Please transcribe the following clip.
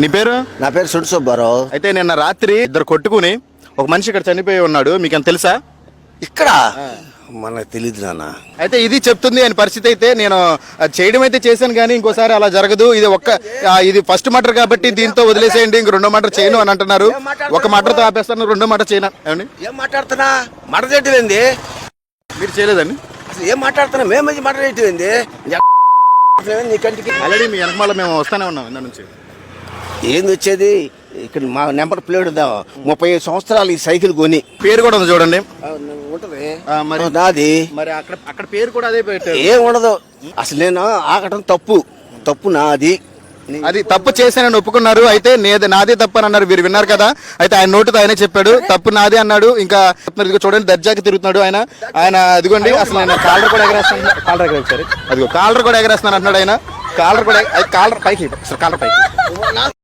నీ పేరు? నా పేరు సుడి సుబ్బారావు. అయితే నిన్న రాత్రి ఇద్దరు కొట్టుకుని ఒక మనిషి ఇక్కడ చనిపోయి ఉన్నాడు, మీకు తెలుసా? ఇక్కడ మనకు తెలియదు నాన్న. అయితే ఇది చెప్తుంది ఆయన పరిస్థితి. అయితే నేను చేయడం అయితే చేశాను కానీ ఇంకోసారి అలా జరగదు, ఇది ఫస్ట్ మటర్ కాబట్టి దీంతో వదిలేసేయండి, ఇంక రెండో మటర్ చేయను అని అంటున్నారు. ఒక మటర్తో ఆపేస్తాను, రెండో మటర్ చేయను. ఏమండి ఏం మాట్లాడుతున్నా? మటర్ చేయటం మీరు చేయలేదండి? ఏం మాట్లాడుతున్నా? మేము మటర్ చేయటం నీ కంటికి ఆల్రెడీ మీ వెనకమాల మేము వస్తానే ఉన్నాం ఇందా నుంచి. ఏంది వచ్చేది? ఇక్కడ మా నెంబర్ ప్లేట్ 35 సంవత్సరాలు ఈ సైకిల్ కొని పేరు కూడా ఉంది చూడండి. ఉంటది మరి నాది. మరి అక్కడ పేరు కూడా అదే పెట్టారు. ఏం ఉండదు అసలు. నేను ఆగటం తప్పు నాది. అది తప్పు చేశానని ఒప్పుకున్నారు. అయితే నాదే తప్పు అని అన్నారు. మీరు విన్నారు కదా. అయితే ఆయన నోటితో ఆయనే చెప్పాడు తప్పు నాదే అన్నాడు. ఇంకా చూడండి దర్జాకి తిరుగుతున్నాడు ఆయన అదిగోండి. అసలు నేను కాలర్ కూడా ఎగరేస్తాను, అదిగో కాలర్ కూడా ఎగరేస్తున్నాను అంటున్నాడు ఆయన. కాలర్ పైకి, కాలర్ పైకి